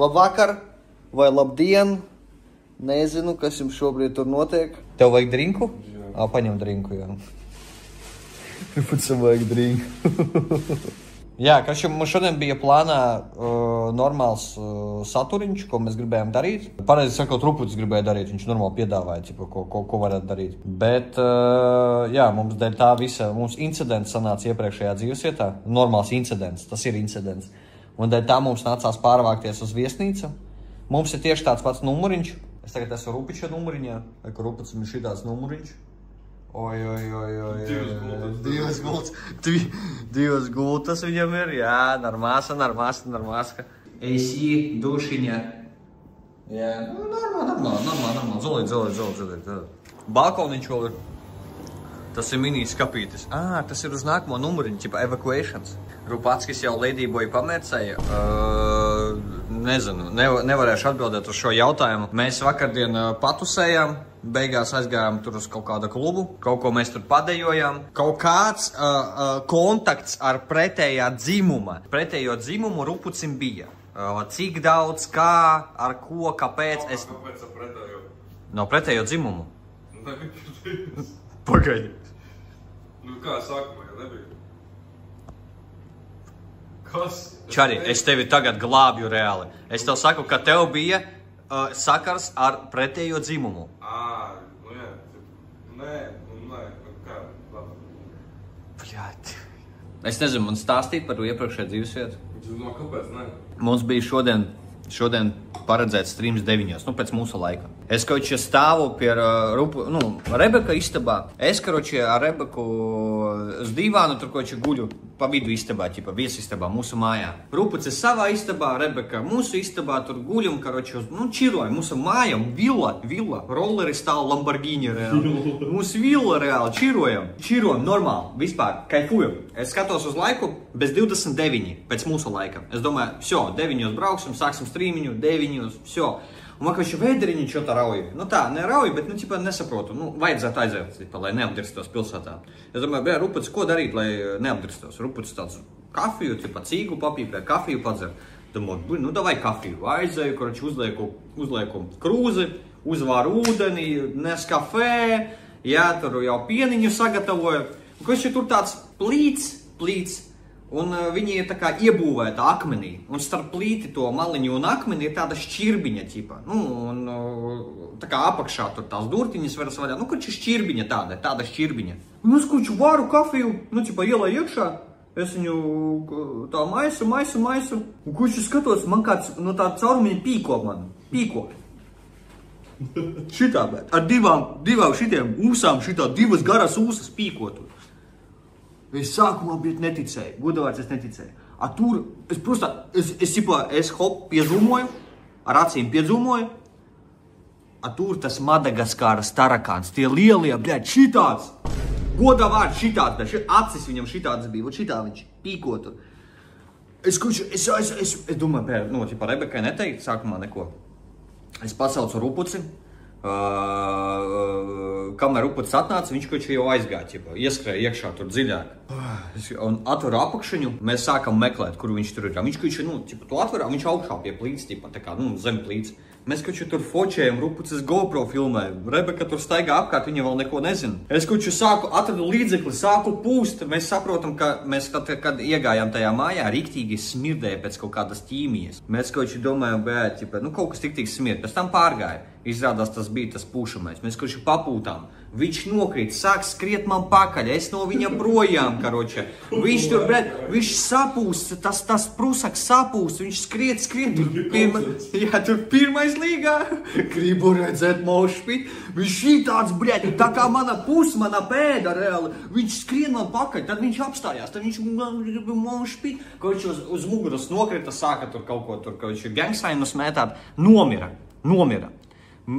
labvakar vai labdien. Nezinu, kas jums šobrīd tur notiek. Tev vajag drinku? Jā. Paņem drinku, jā. Pats vajag drinku. Jā, kas mums šodien bija plānā normāls saturiņš, ko mēs gribējām darīt. Pareizi sakot, Rupucis gribēja darīt, viņš normāli piedāvāja, cipa, ko varētu darīt. Bet, jā, mums dēļ tā visa, mums incidents sanāca iepriekšējā dzīvesvietā. Normāls incidents, tas ir incidents. Un dēļ tā mums nācās pārvākties uz viesnīcu. Mums ir tieši tāds pats numuriņš. Es tagad esmu Rupiča numuriņā, ka Rupucis ir šitāds numuriņš. Oi. Divas gultas viņam ir, jā, normāska. Esi, dušiņa. Jā, normāli. Zolīt. Balkoniņš vēl ir. Tas ir mini skapītis. Tas ir uz nākamo numuriņu, tipa evacuations. Rupackis jau Ladyboy pamērcēja. Nezinu, nevarēšu atbildēt uz šo jautājumu. Mēs vakardien patusējām, beigās aizgājām tur uz kaut kādu klubu, kaut ko mēs tur padejojām. Kaut kāds kontakts ar pretējo dzimumu Rupucim bija. Cik daudz, kā, ar ko, kāpēc es... Kāpēc ar pretējo? Nav pretējo dzimumu. Pagaidi. Kā sākumā, ja nebija? Kas? Čari, es tevi tagad glābju reāli. Es tev saku, ka tev bija sakars ar pretējo dzimumu. Jā. Nē, kā? Bļāt. Es nezinu, man stāstīt par to iepriekšējā dzīvesvietu. Kāpēc, nē? Mums bija šodien paredzēts streams 9, pēc mūsu laika. Es, karoči, stāvu pie Rebeka istabā. Es, karoči, ar Rebeku uz divānu, tur, karoči, guļu pa vidu istabā, viesistabā, mūsu mājā. Rupucis savā istabā, Rebeka mūsu istabā, tur guļam, karoči, čirojam, mūsu mājam, villa, rolleri stāv Lamborghini reāli. Mūsu villa reāli, čirojam, normāli, vispār, kaifujam. Es skatos uz laiku, bez 29, pēc mūsu laika. Es domāju, 9 brauksim, sāksim streamiņu, 9, Un man, karoči, vēderiņi čo tā rauj. Tā, nerauj, bet, nesaprotu. Vajadzētu aiziet, lai neapdirstos pilsētā. Es domāju, Rupucis, ko darīt, lai neapdirstos? Rupucis tāds kafiju, cīgu papīpē, kafiju padzer. Domāju, davai kafiju. Aizēju, karoči, uzlieku krūzi, uzvāru ūdeni, nes kafē, jā, tur jau pieniņu sagatavoju. Un, karoči, tur tāds plīts. Un viņi ir tā kā iebūvēta akmenī. Un starp plīti to maliņu un akmeni ir tāda šķirbiņa, ķipa. Tā kā apakšā tur tās durtiņas veras vaļā. Karoči, šķirbiņa tāda šķirbiņa. Un es, karoči, varu kafiju, ielai iekšā. Es viņu tā maisu. Un, karoči, skatos, man kāds no tāda caurumiņa pīko. Šitā, bet ar divām šitiem ūsām, divas garas ūsas pīkotu. Es sākumā neticēju, godavārds es neticēju. Tur, es piedzūmoju, ar acīm piedzūmoju. Tur tas Madagaskāras tarakāns, tie lielie, šitāds. Godavārds šitāds, acis viņam šitāds bija, šitā viņš pīkotu. Es domāju, par Rebekai neteikt sākumā neko. Es pasaucu Rupuci. Kamēr Rupucis atnāca, viņš jau aizgāja, ieskrēja iekšā tur dziļāk. Un atveru apakšiņu, mēs sākam meklēt, kur viņš tur ir. Viņš, to atverā, viņš augšā pie plīts, zem plīts. Mēs, tur fočējam, Rupucis GoPro filmēja. Rebeka tur staigā apkārt, viņa vēl neko nezina. Es, atradu līdzekli, sāku pūst. Mēs saprotam, ka mēs, kad iegājām tajā mājā, riktīgi smirdēja pēc kaut kādas ķīmijas. Mēs, domājam, kaut kas tik smird. Pēc tam pārgāja. Izrādās, tas bija tas pūšamais. Mēs, papūtām. Viņš nokrīt, sāk skriet man pakaļ. Es no viņa projām, karoči. Viņš tur, viņš sapūst, tas prusaks sapūst. Viņš skriet. Tur pirmais līgā. Gribu redzēt mošpīt. Viņš šitāds, tā kā mana pēda reāli. Viņš skrien man pakaļ, tad viņš apstājās. Tad viņš mošpīt. Karoči uz muguras nokrita, sāka tur kaut ko tur, karoči gangsainus mētāt. Nomira.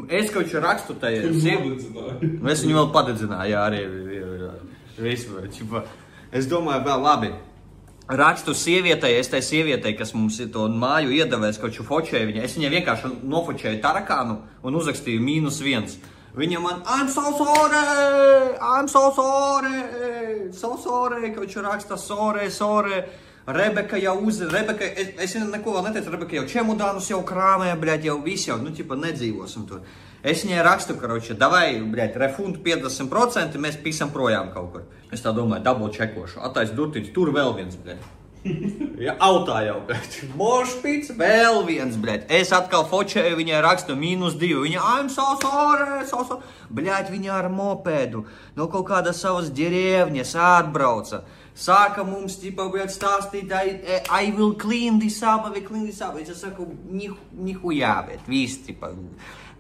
Es, karoči, rakstu tajā. Es viņu vēl padedzināju, jā, arī. Es domāju, vēl labi. Rakstu sievietei, es tai sievietei, kas mums ir to māju iedevēs, karoči, fočēju viņai. Es viņai vienkārši nofočēju tarakānu un uzrakstīju -1. Viņa man, I'm so sorry, karoči, raksta sorry. Rebeka jau Rebeka, es neko vēl neteicu, Rebeka jau čemodānus jau krāmē, bļaļ, jau viss jau, tipa, nedzīvosim tur. Es viņai rakstu, karoči, davai, bļaļ, refundu 50%, mēs pisam projām kaut kur. Es tā domāju, dablu čekošu, attais durtiņš, tur vēl viens, bļaļ. Ja, autā jau, bļaļ, mošpits, vēl viens, bļaļ. Es atkal fočēju, viņai rakstu -2, viņa, I'm so sorry, bļaļ, viņa ar mopēdu, no kaut kāda savas ģerēvņas atbrauca. Sāka mums, tipa, bļaļ, stāstīt, I will clean this up, Es saku, nihujā, bet, viss, tipa,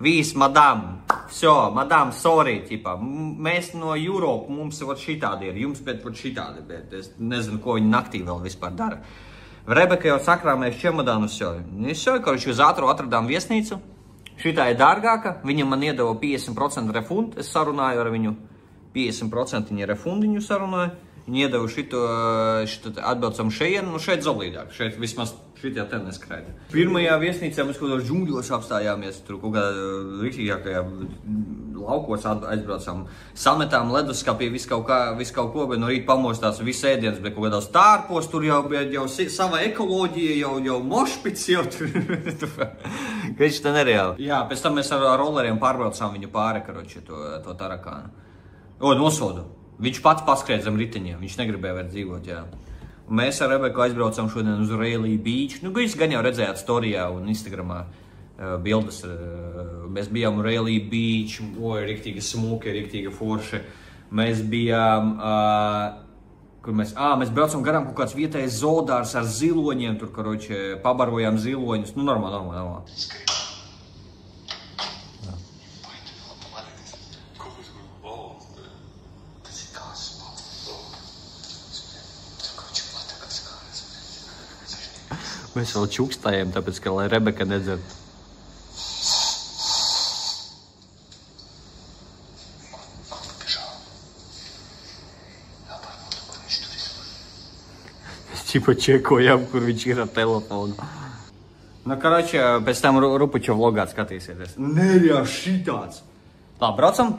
viss, madam, все, madam, sorry, tipa, mēs no Europa, mums vot šitādi ir, jums, bet vot šitādi, bet es nezinu, ko viņi naktī vēl vispār dara. Rebeka jau sakrāmēs čemodānus jau. Es jau, karoči, uz ātru atradām viesnīcu, šitā ir dārgāka, viņa man iedeva 50% refundu, es sarunāju ar viņu, 50% viņa refundiņu sarunāju. Viņi iedevu šito atbraucam šeit, nu šeit zolīdāk, šeit vismaz šitie te neskraida. Pirmajā viesnīcā mēs kaut kādā džungļos apstājāmies, tur kaut kādā riktīgākajā laukos aizbraucām, sametām leduskapī, visu kaut ko, bet no rīta pamostās viss ēdienas, bet kaut kādās tārpos, tur jau sava ekoloģija, jau mošpits, jau tur, ka viņš te nereāli. Jā, pēc tam mēs ar rolleriem pārbraucām viņu pāri, karoči, to tarakānu. Nosodu. Viņš pats paskrēja zem riteņiem, viņš negribēja vairs dzīvot, jā. Un mēs ar Rebeku aizbraucām šodien uz Rayleigh Beach. Nu, jūs gan jau redzējāt storijā un Instagramā bildes. Mēs bijām Rayleigh Beach, riktīgi smuki, riktīgi forši. Mēs bijām, mēs braucam garām kaut kāds vietējais zoodārs ar ziloņiem, tur, karoči, pabarojām ziloņus. Nu, normāli. Mēs vēl čukstājam, tāpēc, ka lai Rebeka nedzird. Mēs čipa čekojam, kur viņš ir ar telefonu. Nu, karoči, pēc tam Rupuča vlogā skatīsieties. Nerjā šitāds. Tā, braucam?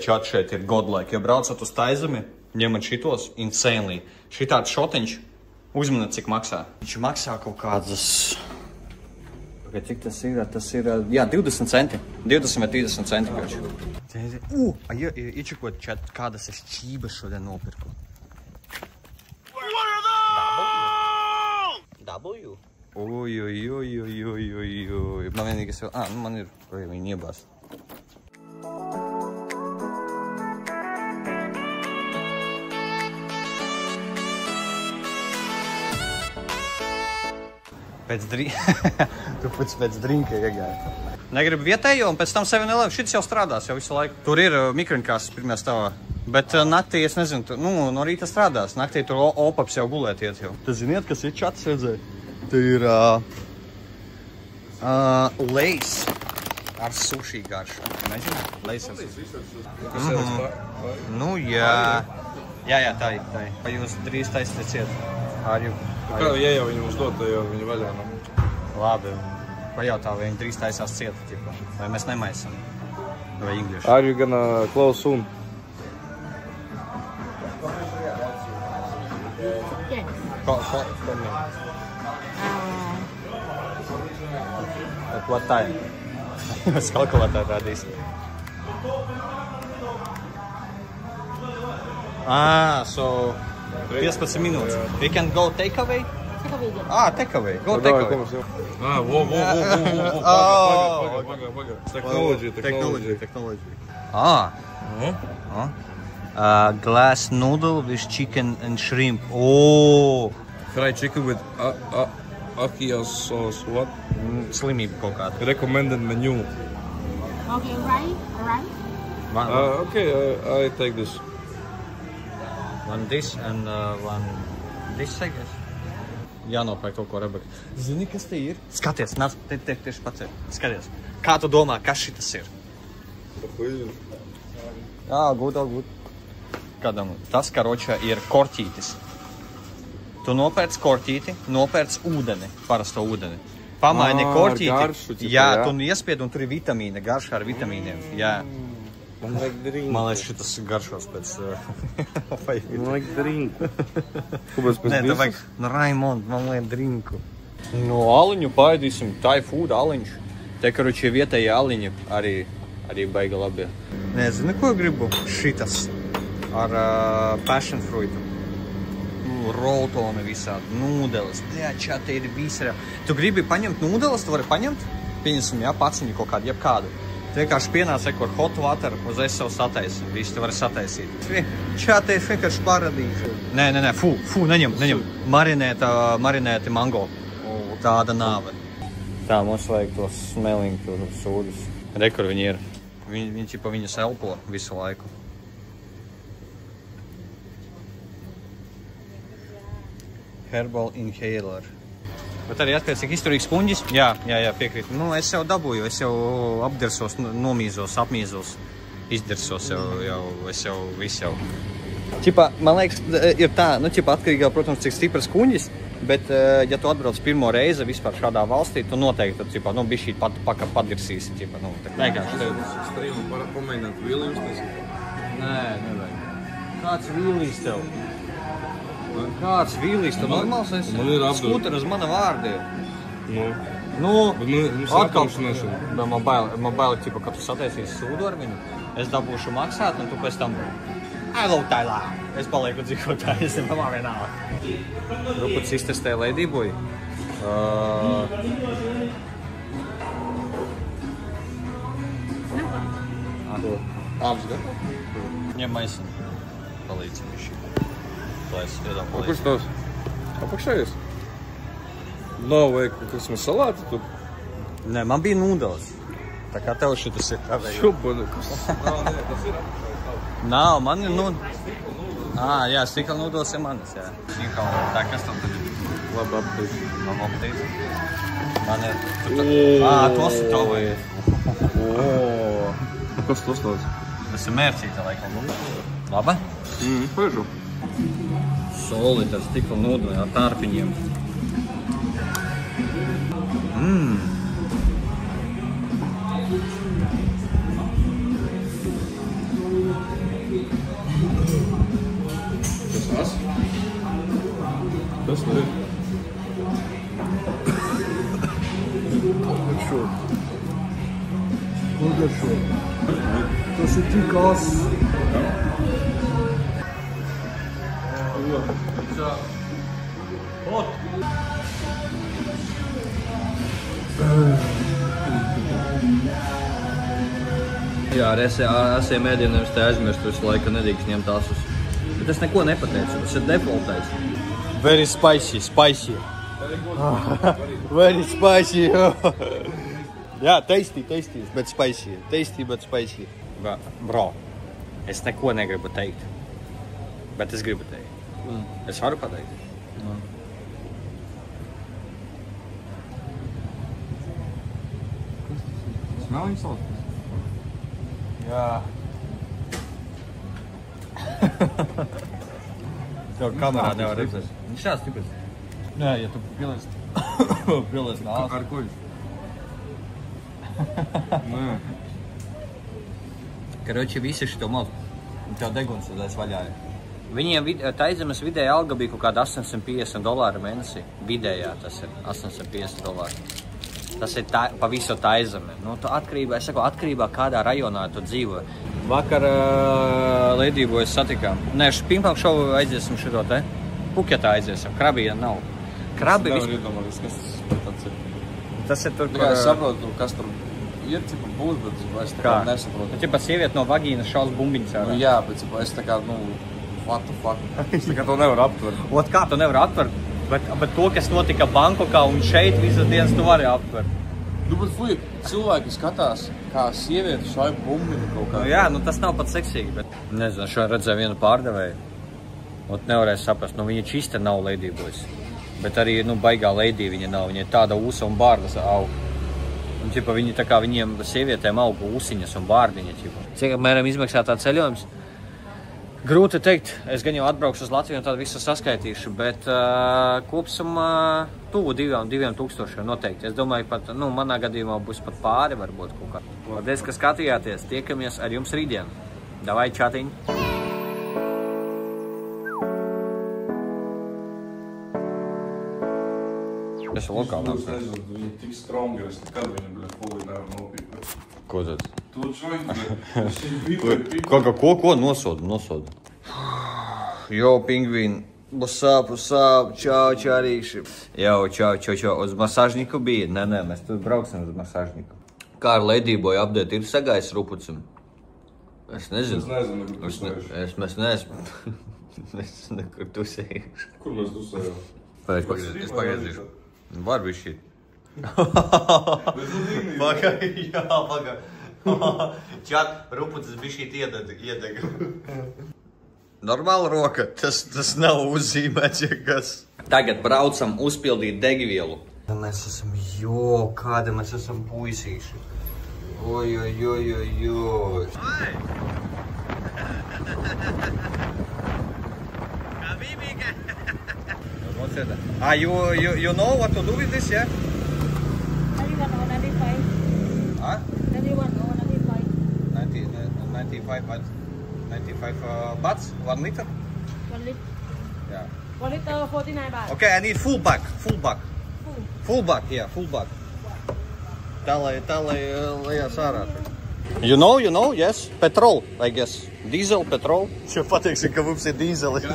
Čat šeit ir godlaik. Ja braucat uz Taizemi, ņemat šitos insanely. Šitāds šotiņš. Uzmanāt, cik maksā. Viņš maksā kaut kādas... Cik tas ir? Tas ir, jā, 20 centi. 20 vai 30 centi, karoči. Iečakot čat, kādas es čības šodien nopirku. W? Oj. Man vienīgais vēl... man ir... Viņi iebās. Pēc drinka iegāja. Negribu vietējo un pēc tam 7-11. Šis jau strādās jau visu laiku. Tur ir mikroņkāsas pirmajā stāvā. Bet naktī, es nezinu, no rīta strādās. Naktī tur opaps jau gulēt iet jau. Tu ziniet, kas ir čats redzēja? Tur ir Lay's ar sushi garšu. Nezināt? Lay's ar sushi. Nu, jā. Jā, tā ir. Vai jūs drīz taisniciet? Kā ja jau viņi mums dod, tad jau viņi vaļā nav. Labi. Pajautā, vai viņi drīz taisās cieta, tipa. Vai mēs nemaisam? Vai English? Are you gonna close soon? Yes. At what time? Es kalkulētāju rādīs. So 15 minūtes. We can go take away? Take away. Go take away. Technology. Glass noodle with chicken and shrimp. Fried chicken with ackee sauce. What? Slimība kaut kāda. Recommended menu. Okay, right? Okay, I take this. One this and one this, I guess. Jānopērk kaut ko, Rebeka. Zini, kas te ir? Skaties, nāc, tieši pats ir. Skaties. Kā tu domā, kas šitas ir? Good. Kādam? Tas, karočā, ir korķītis. Tu nopērc korķīti, nopērc ūdeni, parasto ūdeni. Pamaini korķīti. Jā, tu iespied un tur ir vitamīna, garšā ar vitamīniem. Jā. Man vajag drinku. Man liekas, šitas garšos pēc... Man vajag drinku. Kāpēc pēc Nē, tev vajag... Nu, Raimond, man vajag drinku. No aliņu paēdīsim, Thai food aliņš. Te, karoči, vietēji aliņi arī baiga labi. Nezinu, ko gribu? Šitas. Ar passion fruitu. Roltoni visādi, nūdeles. Jā, čā, te ir visā. Tu gribi paņemt nūdeles, tu vari paņemt? Pieņemsim, jā, paciņu kaut kādu, jebkādu. Tu vienkārši pienāc ar hot water, uzreiz sev sataisi. Visu tu vari sataisīt. Čā, te ir vienkārši paradīze. Nē, neņem. Marinēti mango. Tāda nāve. Tā, mums vajag tos smelling tur sūdus. Re, kur viņi ir. Viņas elpo visu laiku. Herbal inhaler. Bet arī attiecīgi izturīgs kuņģis? Jā, piekrīt. Nu, es jau dabūju, es jau apdirsos, nomīzos, apmīzos, izdirsos jau, viss jau. Čipa, man liekas, ir tā, nu, atkarīgā, protams, cik stipras kuņģis, bet, ja tu atbrauc pirmo reizi vispār šādā valstī, tu noteikti, čipa, nu, bišķīt padirsīsi, čipa, nu, tā vienkārši. Strīmu pamēģināt vīlījums? Nē, nevajag. Kāds vīlīs tev? Kāds vīlīs, tu normāls esi? Man ir apdod. Skūter uz mana vārdi. Nu, atkal man bail, ķipa, ka tu sataisīsi sūdu ar viņu. Es dabūšu maksāt, un tu pēc tam... Ailautāilā. Es palieku dzīvotāji, es nemā vienāli. Ruputs iztestēja Ladyboy. Abs gatavs? Ņem maisiņu. Palīdzi višķi. Kurš tavs? Apakšējais? Nav vajag kaut kas salāti tur? Nē, man bija nūdeles. Tā kā tev šitas ir tā vajag. Šubanekas. Tas ir apakšējais. Nav, man ir nūdeles. Jā, stikla nūdeles ir manas, jā. Tā, kas tam tad ir? Labi aptīt. Labi aptīt. Man ir... tos ir tavu vajag. Kas tos tāds? Tas ir mērcīta, laikam. Labi? Pažu. Solīt ar stikla nūdeli, ar tārpiņiem. Tas tas? Tas ne. Wunderschön. Das sind die Gas. Jā, ar asiem ēdieniem es te aizmirstu visu laiku, nedrīkst ņemt asus. Bet es neko nepateicu, tas ir defaultais. Very spicy. Very spicy. Jā, tasty, bet spicy. Tasty, bet spicy. Bro, es neko negribu teikt, bet es gribu teikt. Es varu pateikt. Smelling salt? Jā. Tev kamerā nevar redzēt. Viņš šāds stiprs. Nē, ja tu pielies nāsu. Ar ko? Nē. Karoči, visi šito maz. Tev deguns uzreiz vaļā ir. Viņiem Taizemes vidēja alga bija kaut kāda $850 mēnesī. Vidējā tas ir $850. Tas ir pa visu Taizemi. Nu, atkarībā, es saku, atkarībā kādā rajonā tu dzīvo. Vakar Ladyboy satikām. Nē, pirmāk šovu aiziesim šito te. Puketā aiziesim. Krabija nav. Krabi Es nevaru iedomāties, kas tas ir. Tas ir tur, Es saprotu, kas tur ir, cipa būs, bet es tā kā nesaprotu. Nu, ķipa sieviete no vagīnas šaus bumbiņas ārā. Nu, jā, bet cipa es tā kā, what the fuck. Es tā kā to nevaru aptvert. Ot kā tu nevar aptvert? Bet to, kas notika Bankokā un šeit visas dienas, tu vari aptvert. Nu, bet fuj, cilvēki skatās, kā sieviete šai bumbinu kaut kā. Nu, jā, tas nav pat seksīgi, bet... Nezinu, šodien redzēju vienu pārdevēju. Ot nevarēja saprast, viņa čista nav Ladyboys. Bet arī, baigā lady viņa nav. Viņa ir tāda ūsa un bārdas aug. Un, ķipa, viņi tā kā viņiem sievietēm aug ūsiņas un bārdiņa, ķipa. Cik apmēram izmaksā tā ceļojums? Grūti teikt, es gan jau atbraukšu uz Latviju un tad visu saskaitīšu, bet kopsumā tuvu 2000 noteikti. Es domāju, pat, manā gadījumā būs pat pāri varbūt kaut kā. Paldies, ka skatījāties, tiekamies ar jums rītdien. Davai čatiņ! Es lokāli Es nezinu, viņi tik strongi, es nekad viņam, bļa, fulī nevaru nopīpēt. Ko tad? Tu joint, Ko nosodu? Jo, pingvīni, busāp, čau, čārīši. Jau, čau, uz masāžniku bija? Nē, mēs tur brauksim uz masāžniku. Kā ar ledīboju apdēt ir sagājis rupucim? Es nezinu. Mēs neesmu. Es nezinu, kur tu sējies. Kur mēs dusējām? Es pagriezīšu. Var bija šī. Pagaid. Čāt, rupucis bija šī iedeg. Normāla roka, tas nav uzzīmēts, ja kas. Tagad braucam uzpildīt degvielu. Mēs esam, kāda mēs esam puisīši. Oj. You know what to do with this, yeah? 91 or 95. Huh? 91 or 95. 95 bahts? 1 liter? 1 liter. Yeah. 1 liter 49 baht. Okay, I need full bag. Full bag. Tā lai lejās ārā. You know, yes, petrol, I guess. Diesel, petrol. Šo pateiksim, ka mums ir dīzelis.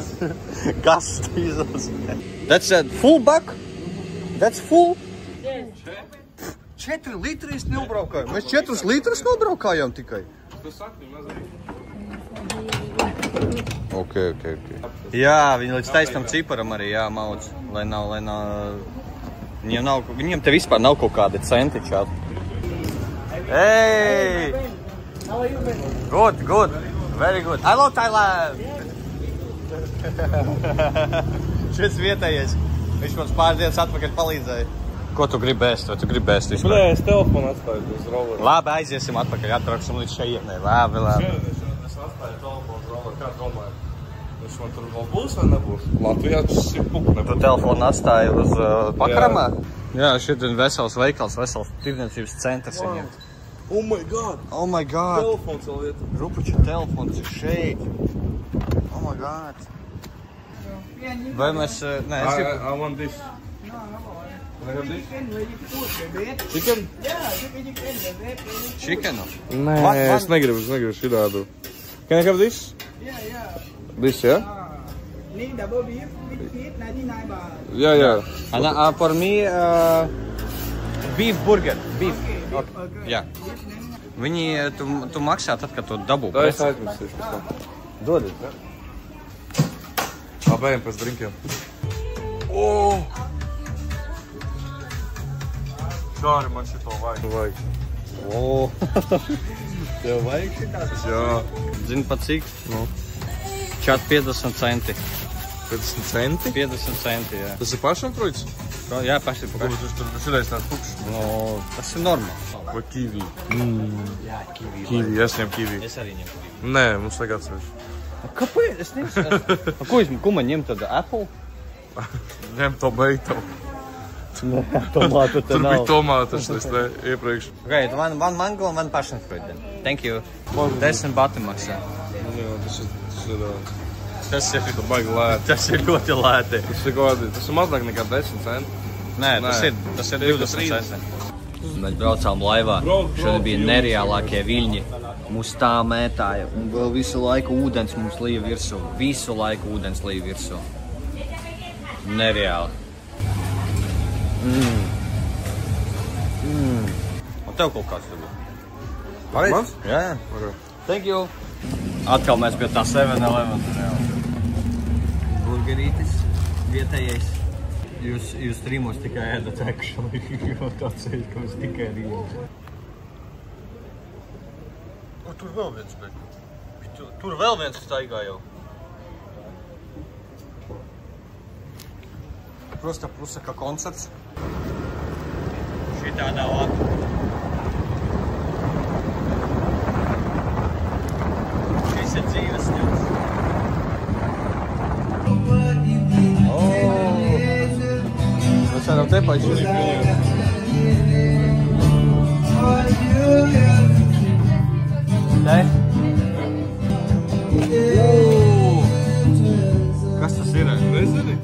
Gas dīzelis. That's a full bag? That's full? Yes. 4 litri es nobraukāju. Mēs 4 litrus nobraukājām tikai. Okay. Jā, viņi līdz taisnam ciparam arī jāmaudz, lai nav, viņiem te vispār nav kaut kādi centi čāt. Hey! How are you, man? Good. Very good. I love Thailand! Šis vietējais. Viņš mums pāris dienas atpakaļ palīdzēja. Ko tu gribi ēst? Vai tu gribi ēst vispār? Bļa, es telefonu atstāju uz rolleri. Labi, aiziesim atpakaļ, atbrauksim līdz šeienei. Labi. Es atstāju telefonu uz rolleri, kā domāju? Viņš man tur vēl būs vai nebūs? Latvijā tas ir puku nebūs. Tu telefonu atstāji uz pakaramā? Jā, šeit ir vesels veikals, vesels tirdzniecības centrs viņiem. Oh my god! Telefons vēl vieta. Rupuča telefons ir šeit. Oh my god. Vai mēs... Nē, es gribu... I want this. Can I have this? Chicken? Chickenu? Nē, es negribu šitādu. Can I have this? This, yeah? Need double beef with meat, 99 baht. Yeah. For me, beef burger. Beef. Okay. Jā. Viņi, tu maksā tad, kad tu dabū Tā es preci. aizmirsīšu pēc tam. Dodiet. Labējam pēc drinkiem. Oh! Dāri, man šito vajag. O, tev vajag šitās? Jā. Zini pat cik? Čāt 50 centi. 50 centi? 50 centi, jā. Tas ir pašam truits? Jā, paši. Kāpēc tur šitais tāds tukšs? Tas ir normāls. Vai kiwi? Jā, kiwi. Kiwi, es ņem kiwi. Es arī ņem kiwi. Nē, mums vajag atsevišķi. Kāpēc? Es nezinu. Ko man ņem tad? Apple? Ņem tomato. Tomātu te Tur nav. bija tomātas, es te iepriekš. Okay, one mango and one passion fruit then. Thank you. 10 bati maksā. Tas ir baigi lēti. Tas ir ļoti lēti. Tas ir mazāk nekā 10 centi. Nē, tas ir 20 centi. Mēs braucām laivā. Šodien bija nereālākie viļņi. Mūs tā mētāja. Un vēl visu laiku ūdens mums līja virsū. Visu laiku ūdens līja virsū. Nereāli. Un tev kaut kāds tur bija? Mans? Jā. Thank you. Atkal mēs pie tā 7-Eleven. Burgerītis vietējais. Jūs trimos tikai ēdat actually, jo tāds ir, ka mums tikai rīņš. Tur vēl viens bija. Tur vēl viens staigā jau. Просто kā koncerts. Šitādā laka. Šis ir dzīves stils. te paģinī. Te? Kas tas ir? Nezini?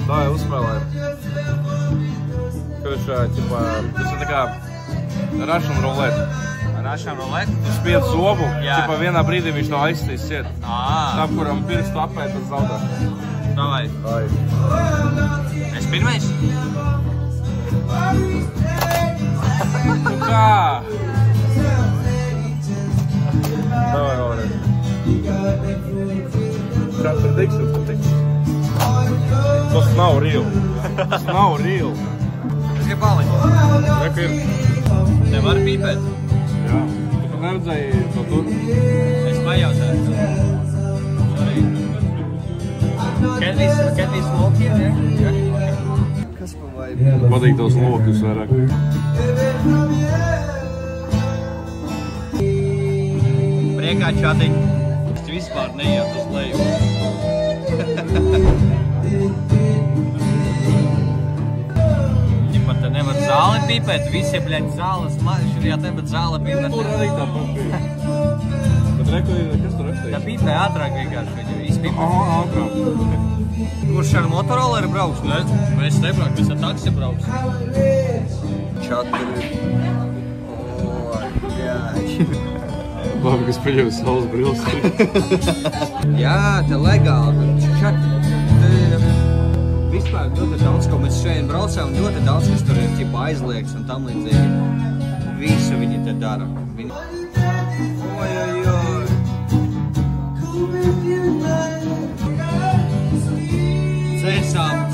Tā jau uzspēlējam. Kurš, ķipā, tas ir tā kā rašam rulēt. Rašam rulēt? Tu spied zobu, Jā. ķipā vienā brīdī viņš no aizstīs ciet. Tam, kuram pirkstu apēt, tas zaudē. Davai. Vai. Es pirmais? Nu kā? Davai, vēlreiz. Kā tur tiksim, tu tiksim? Tas nav real. Tas nav real. Es gribu paliņu. Reku ir. Tev var pīpēt? Jā. Tu pat neredzēji to tur? Es pajautāju. Sorry. Can we smoke here, yeah? Kas pa vaibu? Patīk tavs lokļus vairāk. Priekā čatiņi. Es vispār neiet uz leju. Ķipa, te nevar zāli pīpēt, visi, bļaļ, zāles šajā te, bet zāle pīpēt. Tur arī tāpat bija. Bet reku ir, kas tur rakstīja? Tā pīpē ātrāk vienkārši viņu izpīpē. Aha, ātrāk. Kurš ar motoroleri brauks? Mēs nebrauks, mēs ar taksi brauks. Čatri. Labi, kas paņem savas brilles. Jā, te legāli. Čatri. Vispār ļoti daudz, ko mēs šeit braucām, ļoti daudz, kas tur ir ķipa aizliegts un tam līdzīgi. Visu viņi te dara.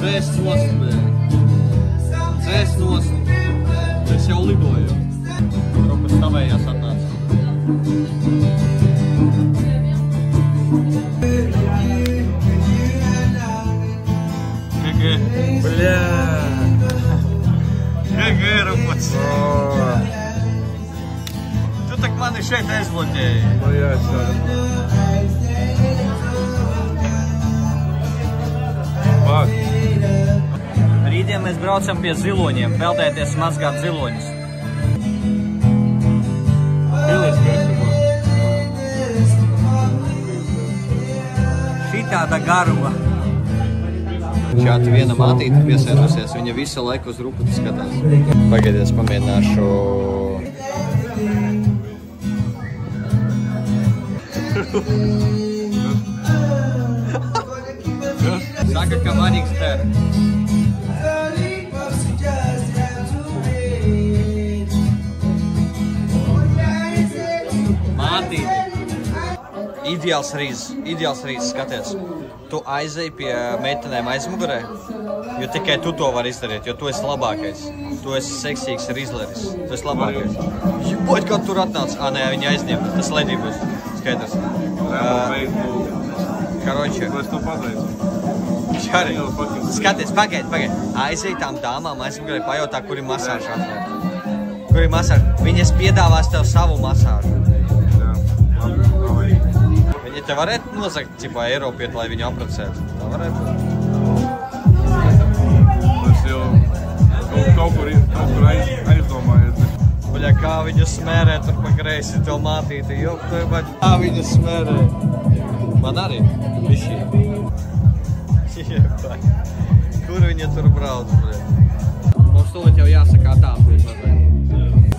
Dzēst nost, bļē. Dzēst nost. Es jau lidoju. Trupas tavējās atnāca. GG. Bļē. GG, rupas. Tu tak mani šeit aizbloķēji. Man jāizsāda. Pāk. Rītdien mēs braucam pie ziloņiem, peldēties mazgāt ziloņus. Šitāda garuma. Šādi viena mātīte piesēdusies, viņa visu laiku uz ruputi skatās. Pagaidies, pamēģināšu. Saka, ka manīgs der. Mātīte. Ideāls rīzes, skaties. Tu aizēji pie meitenēm aizmugurē, jo tikai tu to vari izdarīt, jo tu esi labākais. Tu esi seksīgs rizleris. Tu esi labākais. Poļ, kad tur atnāc. Nē, viņi aizņem. Tas ledības. Skaidrs. Karoči. Es to pateicu. Čari. Skaties, pagaidi. Aizēji tām dāmām aizmugurē pajautā, kur ir masāža atvērt. Kur ir masāža. Viņas piedāvās tev savu masāžu. Viņi te varētu nozagt, ķipā, Eiropiet, lai viņu aprecētu. Tā varētu. Es jau kaut kur aizdomājies. Baļā, kā viņu smērē tur pa greisi to mātīti. Kā viņu smērē. Man arī. Viši. Kur viņa tur brauc, baļā? Mums tūlīt jau jāsaka tām.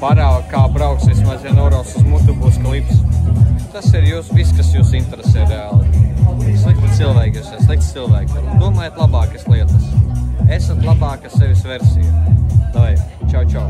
Parāva, kā brauks, vismaz, ja noraus uz mutu būs klips. Tas ir viss, kas jūs interesē reāli. Slikti cilvēki. Domājiet labākas lietas. Esat labāka sevis versija. Davai, čau.